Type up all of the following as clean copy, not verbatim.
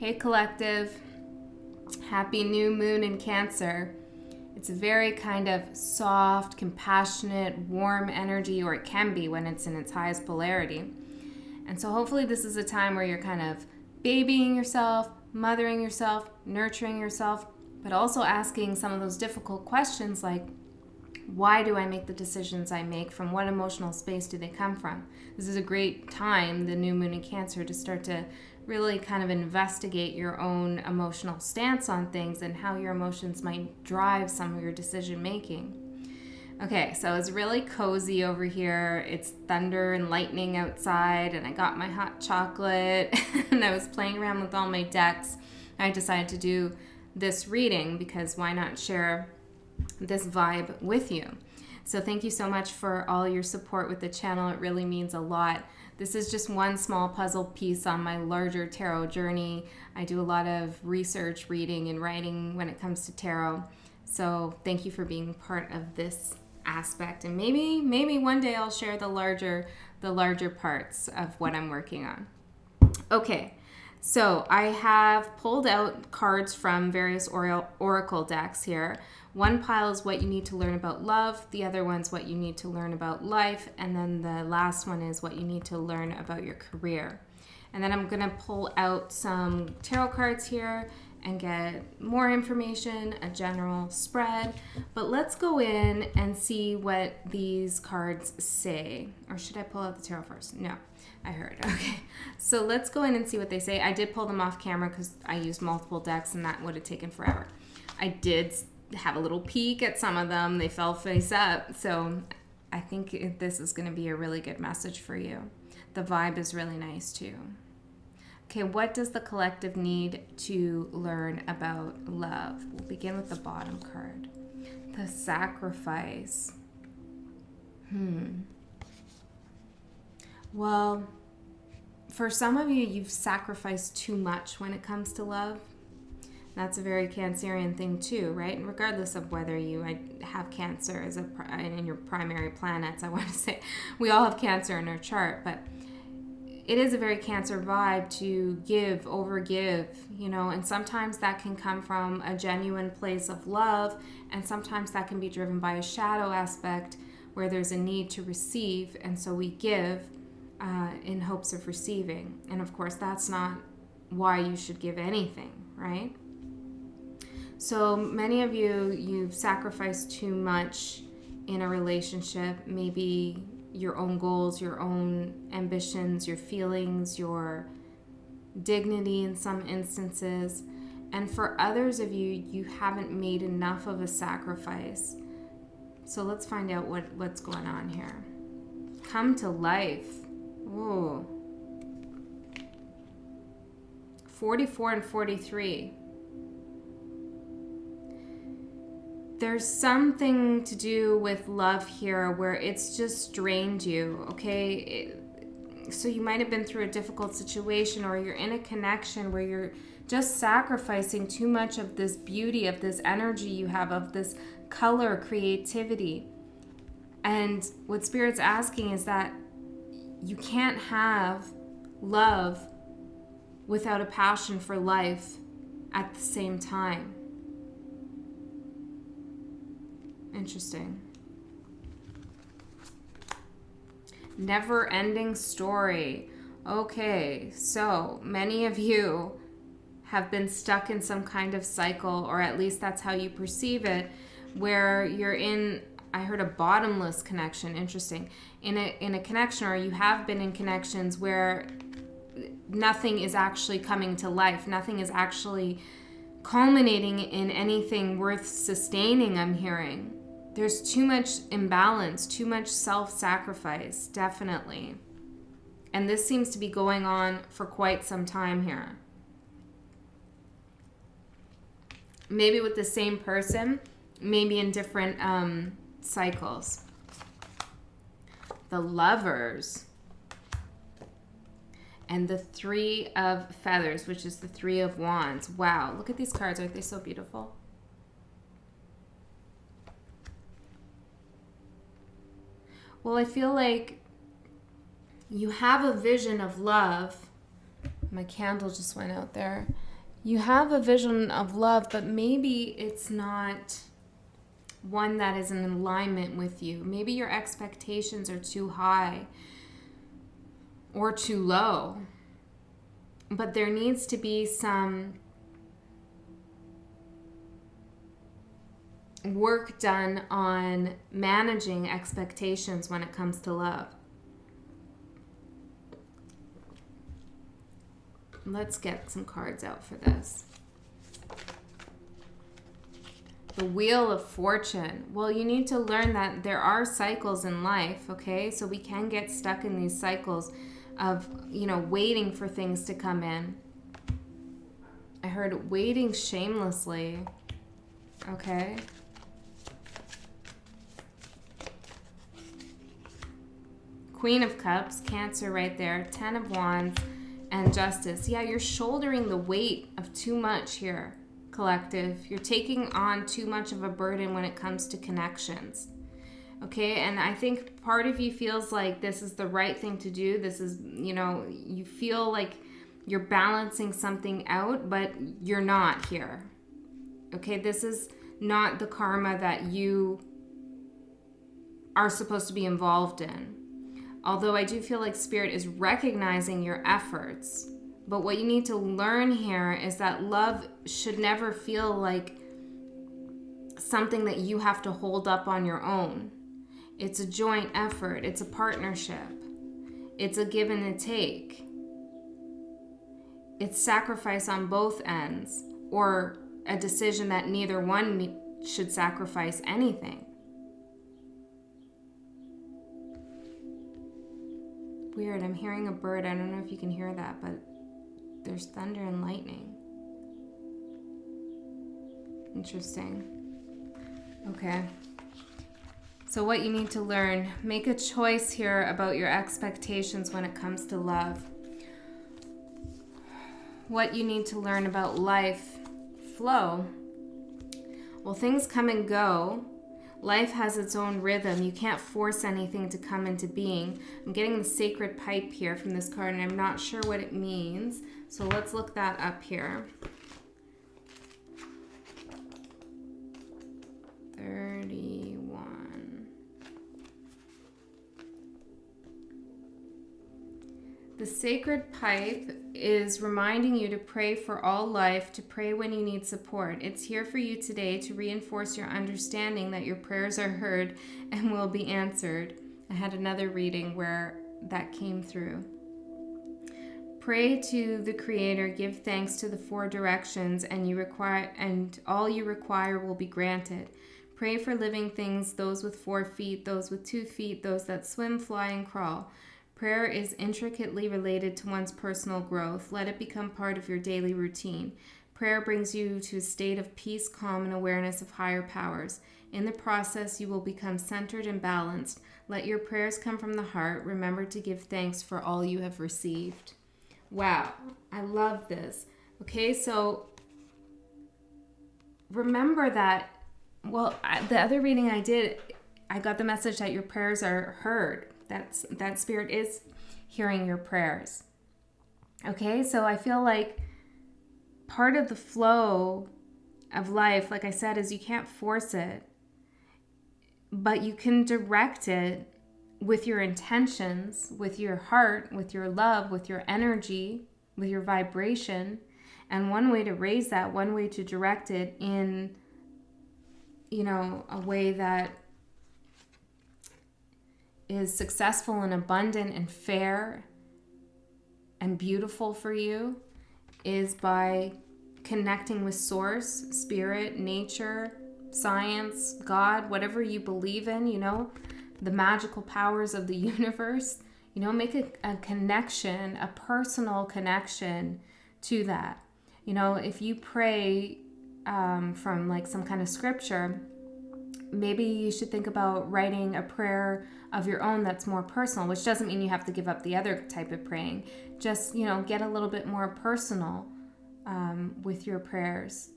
Hey collective, happy new moon in Cancer. It's a very kind of soft, compassionate, warm energy, or it can be when it's in its highest polarity. And so hopefully this is a time where you're kind of babying yourself, mothering yourself, nurturing yourself, but also asking some of those difficult questions like, why do I make the decisions I make? From what emotional space do they come from? This is a great time, the new moon in Cancer, to start to really kind of investigate your own emotional stance on things and how your emotions might drive some of your decision making. Okay, so it's really cozy over here. It's thunder and lightning outside, and I got my hot chocolate, and I was playing around with all my decks. I decided to do this reading because why not share this vibe with you? So thank you so much for all your support with the channel. It really means a lot. This is just one small puzzle piece on my larger tarot journey. I do a lot of research, reading, and writing when it comes to tarot. So thank you for being part of this aspect, and maybe one day I'll share the larger parts of what I'm working on. Okay. So I have pulled out cards from various oracle decks here. One pile is what you need to learn about love. The other one's what you need to learn about life. And then the last one is what you need to learn about your career. And then I'm going to pull out some tarot cards here and get more information, a general spread. But let's go in and see what these cards say. Or should I pull out the tarot first? No, I heard. Okay. So let's go in and see what they say. I did pull them off camera because I used multiple decks and that would have taken forever. I did have a little peek at some of them. They fell face up. So I think this is going to be a really good message for you. The vibe is really nice too. Okay, what does the collective need to learn about love? We'll begin with the bottom card. The Sacrifice. Well, for some of you, you've sacrificed too much when it comes to love. That's a very Cancerian thing too, right? And regardless of whether you have Cancer as in your primary planets, I want to say we all have Cancer in our chart, but it is a very Cancer vibe to give, overgive, and sometimes that can come from a genuine place of love, and sometimes that can be driven by a shadow aspect where there's a need to receive, and so we give in hopes of receiving. And of course, that's not why you should give anything, right? So many of you've sacrificed too much in a relationship, maybe your own goals, your own ambitions, your feelings, your dignity in some instances. And for others of you, you haven't made enough of a sacrifice. So let's find out what's going on here. Come to life. Ooh. 44 and 43. There's something to do with love here where it's just drained you, okay? So you might have been through a difficult situation, or you're in a connection where you're just sacrificing too much of this beauty, of this energy you have, of this color, creativity. And what Spirit's asking is that you can't have love without a passion for life at the same time. Interesting. Never-ending story. Okay, so many of you have been stuck in some kind of cycle, or at least that's how you perceive it, where you're in, I heard a bottomless connection. Interesting. In a connection, or you have been in connections where nothing is actually coming to life. Nothing is actually culminating in anything worth sustaining, I'm hearing. There's too much imbalance, too much self-sacrifice, definitely. And this seems to be going on for quite some time here. Maybe with the same person, maybe in different cycles. The Lovers. And the Three of Feathers, which is the Three of Wands. Wow, look at these cards. Aren't they so beautiful? Well, I feel like you have a vision of love. My candle just went out there. You have a vision of love, but maybe it's not one that is in alignment with you. Maybe your expectations are too high or too low. But there needs to be some work done on managing expectations when it comes to love. Let's get some cards out for this. The Wheel of Fortune. Well, you need to learn that there are cycles in life, okay? So we can get stuck in these cycles of, waiting for things to come in. I heard waiting shamelessly, okay? Queen of Cups, Cancer right there, 10 of Wands, and Justice. Yeah, you're shouldering the weight of too much here, collective. You're taking on too much of a burden when it comes to connections. Okay, and I think part of you feels like this is the right thing to do. This is, you feel like you're balancing something out, but you're not here. Okay, this is not the karma that you are supposed to be involved in. Although I do feel like Spirit is recognizing your efforts. But what you need to learn here is that love should never feel like something that you have to hold up on your own. It's a joint effort. It's a partnership. It's a give and a take. It's sacrifice on both ends, or a decision that neither one should sacrifice anything. Weird, I'm hearing a bird. I don't know if you can hear that, but there's thunder and lightning. Interesting. Okay. So what you need to learn, make a choice here about your expectations when it comes to love. What you need to learn about life flow. Well, things come and go. Life has its own rhythm. You can't force anything to come into being. I'm getting the sacred pipe here from this card, and I'm not sure what it means. So let's look that up here. 31. The sacred pipe is reminding you to pray for all life, to pray when you need support. It's here for you today to reinforce your understanding that your prayers are heard and will be answered. I had another reading where that came through. Pray to the Creator, give thanks to the four directions, and all you require will be granted. Pray for living things, those with 4 feet, those with 2 feet, those that swim, fly, and crawl. Prayer is intricately related to one's personal growth. Let it become part of your daily routine. Prayer brings you to a state of peace, calm, and awareness of higher powers. In the process, you will become centered and balanced. Let your prayers come from the heart. Remember to give thanks for all you have received. Wow, I love this. Okay, so remember that, the other reading I did, I got the message that your prayers are heard. That Spirit is hearing your prayers. Okay, so I feel like part of the flow of life, like I said, is you can't force it, but you can direct it with your intentions, with your heart, with your love, with your energy, with your vibration. And one way to raise that, one way to direct it in, a way that is successful and abundant and fair and beautiful for you, is by connecting with Source, Spirit, nature, science, God, whatever you believe in, the magical powers of the universe. Make a connection, a personal connection to that. If you pray from like some kind of scripture, maybe you should think about writing a prayer of your own that's more personal, which doesn't mean you have to give up the other type of praying. Just, get a little bit more personal with your prayers.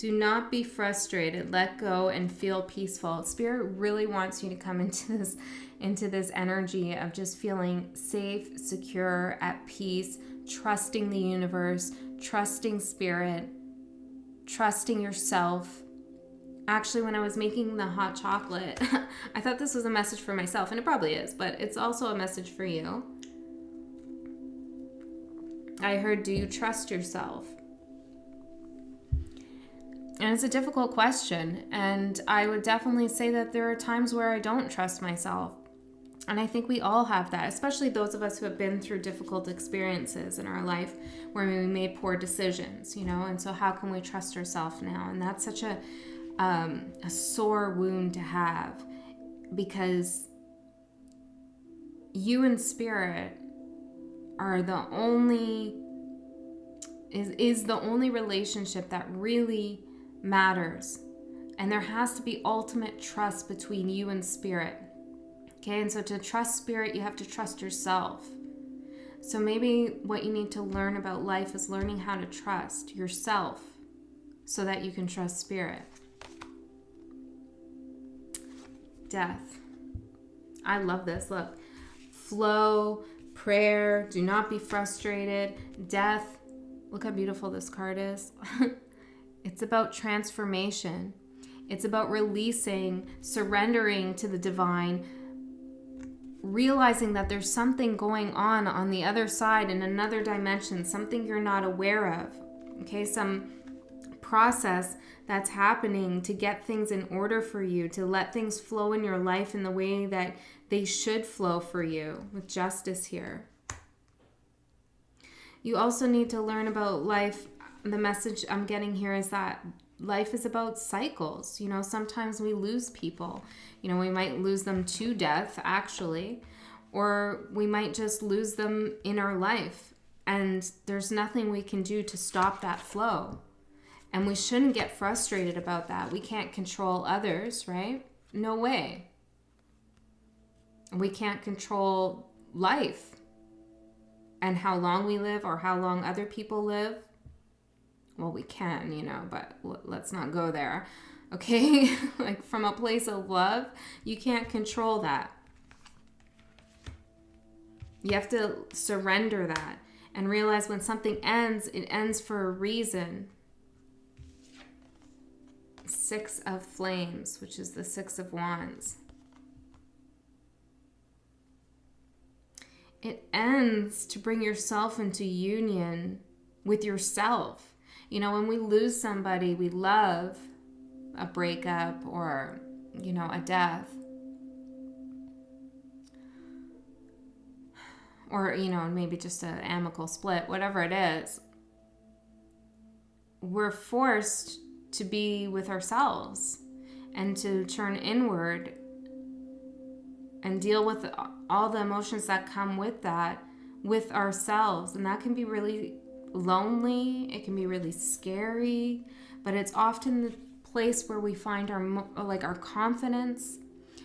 Do not be frustrated. Let go and feel peaceful. Spirit really wants you to come into this energy of just feeling safe, secure, at peace, trusting the universe, trusting spirit, trusting yourself. Actually, when I was making the hot chocolate, I thought this was a message for myself, and it probably is, but it's also a message for you. I heard, do you trust yourself? And it's a difficult question, and I would definitely say that there are times where I don't trust myself. And I think we all have that, especially those of us who have been through difficult experiences in our life where we made poor decisions, and so how can we trust ourselves now? And that's such a sore wound to have, because you and spirit are the only relationship that really matters. And there has to be ultimate trust between you and spirit. Okay, and so to trust spirit, you have to trust yourself. So maybe what you need to learn about life is learning how to trust yourself so that you can trust spirit. Death. I love this. Look. Flow, prayer, do not be frustrated. Death. Look how beautiful this card is. It's about transformation. It's about releasing, surrendering to the divine, realizing that there's something going on the other side, in another dimension, something you're not aware of. Okay, some process that's happening to get things in order for you, to let things flow in your life in the way that they should flow for you, with justice here. You also need to learn about life. The message I'm getting here is that life is about cycles. Sometimes we lose people. We might lose them to death, actually, or we might just lose them in our life. And there's nothing we can do to stop that flow. And we shouldn't get frustrated about that. We can't control others, right? No way. We can't control life and how long we live or how long other people live. Well, we can, but let's not go there. Okay? Like, from a place of love, you can't control that. You have to surrender that and realize when something ends, it ends for a reason. 6 of Flames, which is the 6 of Wands. It ends to bring yourself into union with yourself. When we lose somebody we love, a breakup or, a death, or, maybe just an amicable split, whatever it is, we're forced to be with ourselves and to turn inward and deal with all the emotions that come with that, with ourselves. And that can be really lonely, it can be really scary, but it's often the place where we find our confidence.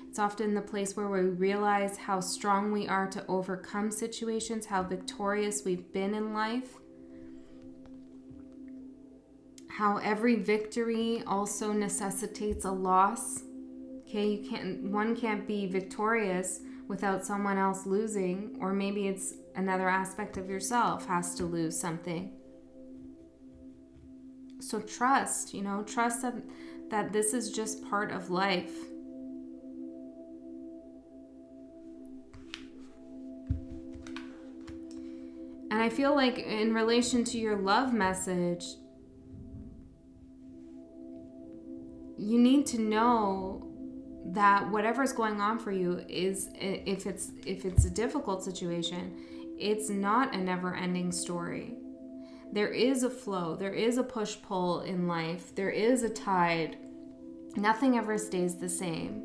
It's often the place where we realize how strong we are to overcome situations, how victorious we've been in life, how every victory also necessitates a loss. Okay, one can't be victorious without someone else losing, or maybe it's another aspect of yourself has to lose something. So trust, trust that this is just part of life. And I feel like in relation to your love message, you need to know that whatever's going on for you is, if it's a difficult situation, it's not a never-ending story. There is a flow, there is a push-pull in life, there is a tide. Nothing ever stays the same.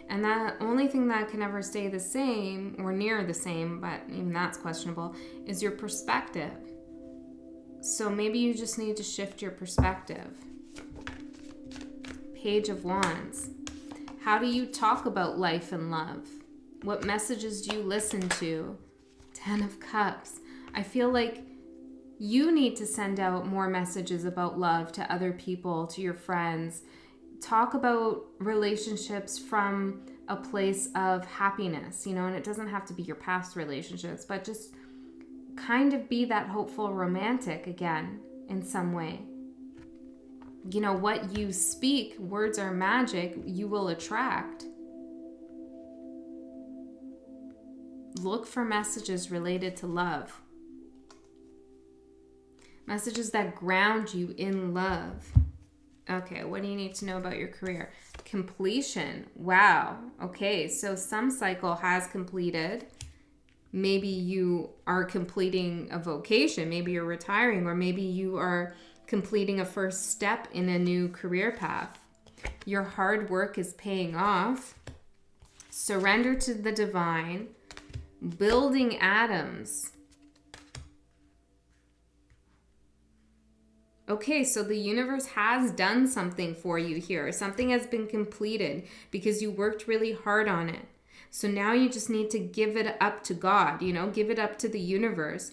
And the only thing that can ever stay the same, or near the same, but even that's questionable, is your perspective. So maybe you just need to shift your perspective. Page of Wands. How do you talk about life and love? What messages do you listen to? 10 of Cups. I feel like You need to send out more messages about love to other people, to your friends. Talk about relationships from a place of happiness, you know, and it doesn't have to be your past relationships, but just kind of be that hopeful romantic again in some way. You know, what you speak, words are magic, you will attract. Look for messages related to love. Messages that ground you in love. Okay, what do you need to know about your career? Completion. Wow. Okay, so some cycle has completed. Maybe you are completing a vocation. Maybe you're retiring, or maybe you are completing a first step in a new career path. Your hard work is paying off. Surrender to the divine. Building atoms. Okay, so the universe has done something for you here. Something has been completed because you worked really hard on it. So now you just need to give it up to God, you know, give it up to the universe.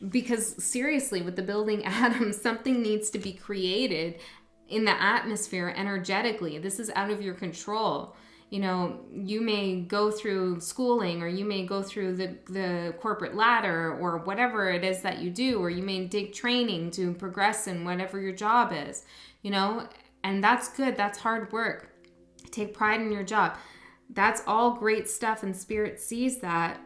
Because seriously, with the building atoms, something needs to be created in the atmosphere energetically. This is out of your control. You know, you may go through schooling, or you may go through the corporate ladder, or whatever it is that you do, or you may take training to progress in whatever your job is, you know, and that's good. That's hard work. Take pride in your job. That's all great stuff, and Spirit sees that.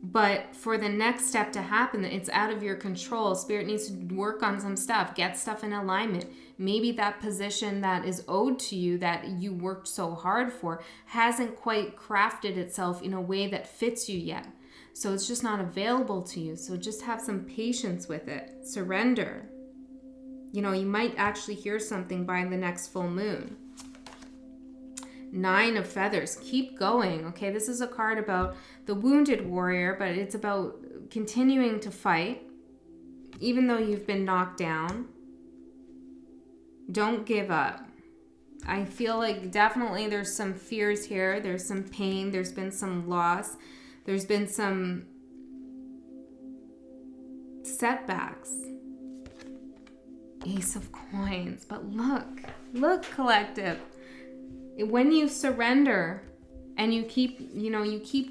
But for the next step to happen, it's out of your control. Spirit needs to work on some stuff, get stuff in alignment. Maybe that position that is owed to you, that you worked so hard for, hasn't quite crafted itself in a way that fits you yet. So it's just not available to you. So just have some patience with it. Surrender. You know, you might actually hear something by the next full moon. 9 of Feathers. Keep going. Okay, this is a card about the wounded warrior, but it's about continuing to fight even though you've been knocked down. Don't give up. I feel like definitely there's some fears here. There's some pain. There's been some loss. There's been some setbacks. Ace of Coins. But look, collective. When you surrender and you keep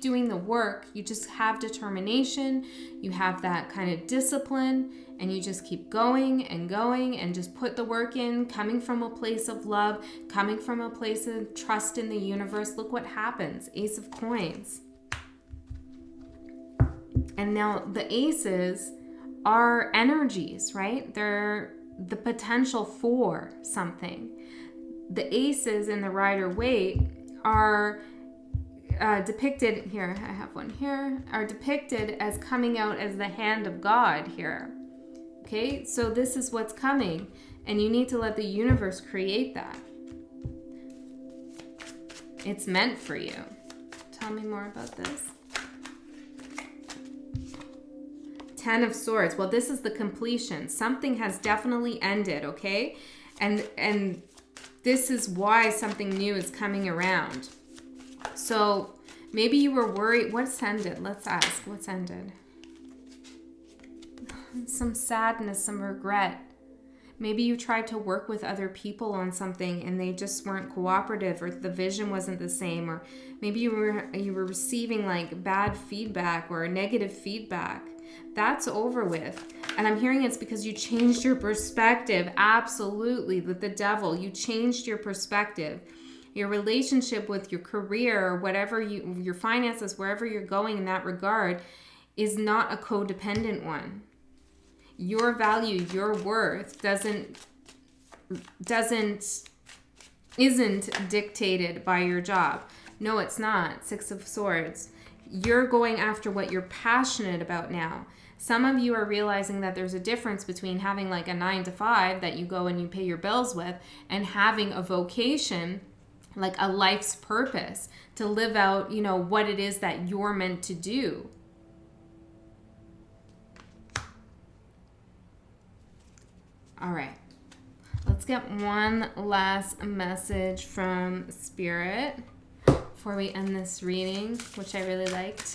doing the work, you just have determination, you have that kind of discipline, and you just keep going and just put the work in, coming from a place of love, coming from a place of trust in the universe. Look what happens. Ace of Coins. And now the aces are energies, right? They're the potential for something. The aces in the Rider-Waite are depicted here. I have one here. Are depicted as coming out as the hand of God here. Okay, so this is what's coming, and you need to let the universe create that. It's meant for you. Tell me more about this. 10 of Swords. Well, this is the completion. Something has definitely ended, okay? And this is why something new is coming around. So maybe you were worried. What's ended? Let's ask. What's ended? Some sadness, some regret. Maybe you tried to work with other people on something and they just weren't cooperative, or the vision wasn't the same, or maybe you were receiving like bad feedback or negative feedback. That's over with. And I'm hearing it's because you changed your perspective. Absolutely. With the Devil, you changed your perspective. Your relationship with your career, or whatever your finances, wherever you're going in that regard, is not a codependent one. Your value, your worth isn't dictated by your job. No, it's not. 6 of Swords. You're going after what you're passionate about now. Some of you are realizing that there's a difference between having like a 9-to-5 that you go and you pay your bills with, and having a vocation, like a life's purpose, to live out, what it is that you're meant to do. All right. Let's get one last message from Spirit before we end this reading, which I really liked.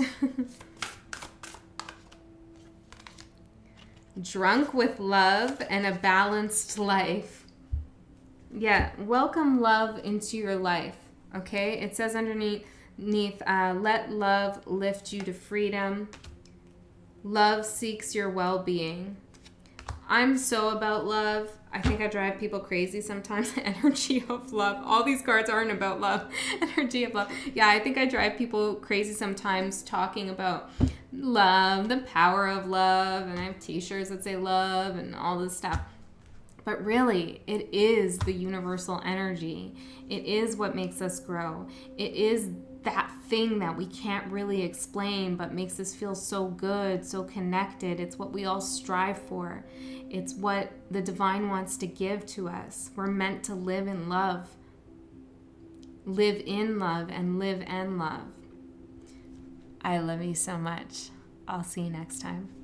drunk with love and a balanced life. Yeah, welcome love into your life, okay? It says underneath, let love lift you to freedom. Love seeks your well-being. I'm so about love. I think I drive people crazy sometimes. Energy of love. All these cards aren't about love. Energy of love. Yeah, I think I drive people crazy sometimes talking about love, the power of love, and I have t-shirts that say love and all this stuff. But really, it is the universal energy. It is what makes us grow. It is that thing that we can't really explain but makes us feel so good, so connected. It's what we all strive for. It's what the divine wants to give to us. We're meant to live in love. Live in love and live and love. I love you so much. I'll see you next time.